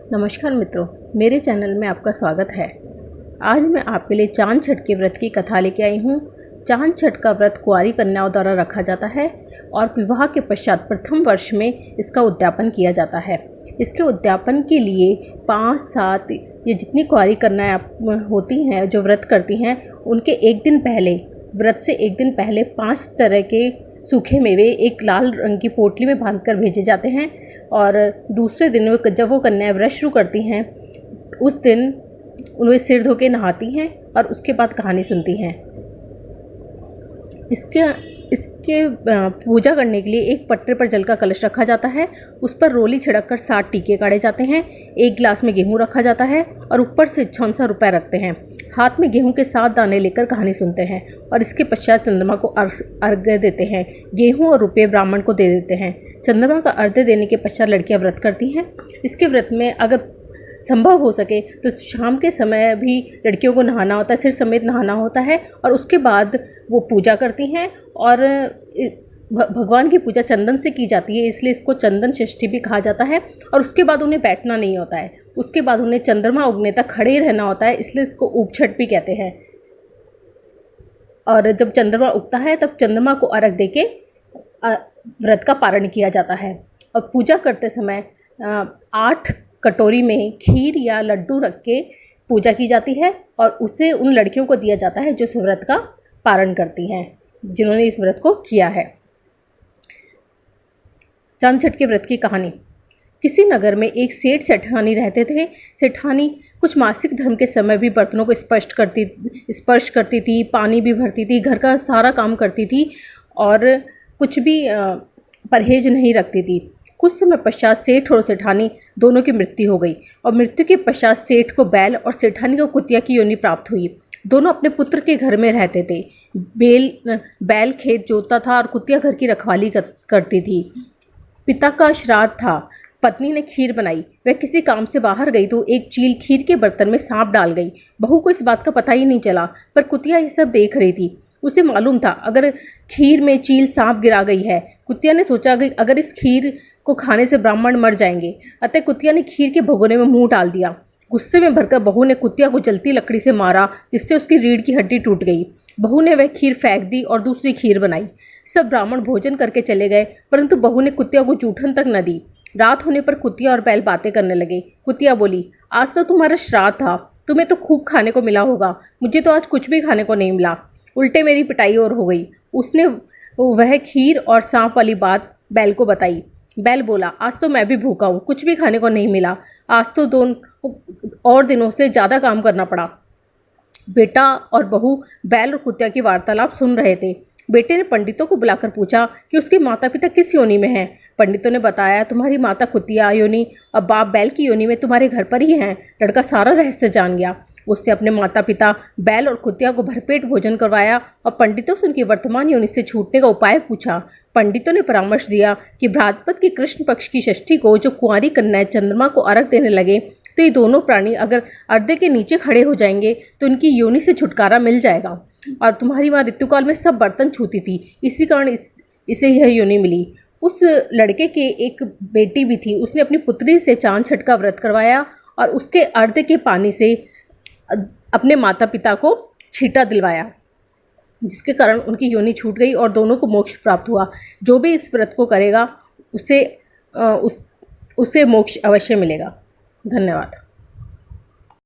नमस्कार मित्रों, मेरे चैनल में आपका स्वागत है। आज मैं आपके लिए चांद छठ के व्रत की कथा लेके आई हूँ। चांद छठ का व्रत कुंवारी कन्याओं द्वारा रखा जाता है और विवाह के पश्चात प्रथम वर्ष में इसका उद्यापन किया जाता है। इसके उद्यापन के लिए 5-7 ये जितनी कुंवारी कन्याएं होती हैं जो व्रत करती हैं, उनके एक दिन पहले, व्रत से एक दिन पहले 5 तरह के सूखे मेवे एक लाल रंग की पोटली में बांधकर भेजे जाते हैं और दूसरे दिन जब वो कन्याएं व्रत शुरू करती हैं, उस दिन उन्हें सिर धो के नहाती हैं और उसके बाद कहानी सुनती हैं। इसके पूजा करने के लिए एक पटरे पर जल का कलश रखा जाता है। उस पर रोली छिड़क कर 7 टीके काढ़े जाते हैं। एक गिलास में गेहूं रखा जाता है और ऊपर से 56 रुपये रखते हैं। हाथ में गेहूं के 7 दाने लेकर कहानी सुनते हैं और इसके पश्चात चंद्रमा को अर्घ्य देते हैं। गेहूं और रुपये ब्राह्मण को दे देते हैं। चंद्रमा का अर्घ्य देने के पश्चात लड़कियां व्रत करती हैं। इसके व्रत में अगर संभव हो सके तो शाम के समय भी लड़कियों को नहाना होता है, सिर समेत नहाना होता है और उसके बाद वो पूजा करती हैं। और भगवान की पूजा चंदन से की जाती है, इसलिए इसको चंदन षष्ठी भी कहा जाता है। और उसके बाद उन्हें बैठना नहीं होता है, उसके बाद उन्हें चंद्रमा उगने तक खड़े रहना होता है, इसलिए इसको ऊपछठ भी कहते हैं। और जब चंद्रमा उगता है तब चंद्रमा को अर्घ देके व्रत का पारण किया जाता है। और पूजा करते समय 8 कटोरी में खीर या लड्डू रख के पूजा की जाती है और उसे उन लड़कियों को दिया जाता है जो इस व्रत का पारण करती हैं, जिन्होंने इस व्रत को किया है। चांद छठ के व्रत की कहानी। किसी नगर में एक सेठ सेठानी रहते थे। सेठानी कुछ मासिक धर्म के समय भी बर्तनों को स्पर्श करती थी, पानी भी भरती थी, घर का सारा काम करती थी और कुछ भी परहेज नहीं रखती थी। कुछ समय पश्चात सेठ और सेठानी दोनों की मृत्यु हो गई और मृत्यु के पश्चात सेठ को बैल और सेठानी को कुतिया की योनि प्राप्त हुई। दोनों अपने पुत्र के घर में रहते थे। बैल खेत जोतता था और कुतिया घर की रखवाली करती थी। पिता का श्राद्ध था। पत्नी ने खीर बनाई। वह किसी काम से बाहर गई तो एक चील खीर के बर्तन में सांप डाल गई। बहू को इस बात का पता ही नहीं चला, पर कुतिया ये सब देख रही थी। उसे मालूम था अगर खीर में चील सांप गिरा गई है। कुतिया ने सोचा कि अगर इस खीर को खाने से ब्राह्मण मर जाएंगे, अतः कुतिया ने खीर के भगोने में मुंह डाल दिया। गुस्से में भरकर बहू ने कुतिया को जलती लकड़ी से मारा, जिससे उसकी रीढ़ की हड्डी टूट गई। बहू ने वह खीर फेंक दी और दूसरी खीर बनाई। सब ब्राह्मण भोजन करके चले गए, परंतु बहू ने कुतिया को जूठन तक न दी। रात होने पर कुतिया और बैल बातें करने लगे। कुतिया बोली, आज तो तुम्हारा श्राद्ध था, तुम्हें तो खूब खाने को मिला होगा, मुझे तो आज कुछ भी खाने को नहीं मिला। उल्टे मेरी पिटाई और हो गई। उसने वह खीर और सांप वाली बात बैल को बताई। बैल बोला, आज तो मैं भी भूखा हूँ, कुछ भी खाने को नहीं मिला, आज तो 2 और दिनों से ज़्यादा काम करना पड़ा। बेटा और बहू बैल और कुतिया की वार्तालाप सुन रहे थे। बेटे ने पंडितों को बुलाकर पूछा कि उसके माता पिता किस योनि में हैं। पंडितों ने बताया, तुम्हारी माता कुतिया योनि और बाप बैल की योनि में तुम्हारे घर पर ही हैं। लड़का सारा रहस्य जान गया। उसने अपने माता पिता बैल और कुतिया को भरपेट भोजन करवाया और पंडितों से उनकी वर्तमान योनि से छूटने का उपाय पूछा। पंडितों ने परामर्श दिया कि भाद्रपद की कृष्ण पक्ष की षष्ठी को जो कुंवारी कन्याएं चंद्रमा को अर्घ देने लगे, तो ये दोनों प्राणी अगर अर्घ्य के नीचे खड़े हो जाएंगे तो इनकी योनि से छुटकारा मिल जाएगा। और तुम्हारी माँ ऋतुकाल में सब बर्तन छूती थी, इसी कारण इसे यह योनि मिली। उस लड़के के एक बेटी भी थी, उसने अपनी पुत्री से चांद छठ का व्रत करवाया और उसके अर्घ्य के पानी से अपने माता पिता को छींटा दिलवाया, जिसके कारण उनकी योनि छूट गई और दोनों को मोक्ष प्राप्त हुआ। जो भी इस व्रत को करेगा उसे मोक्ष अवश्य मिलेगा। धन्यवाद।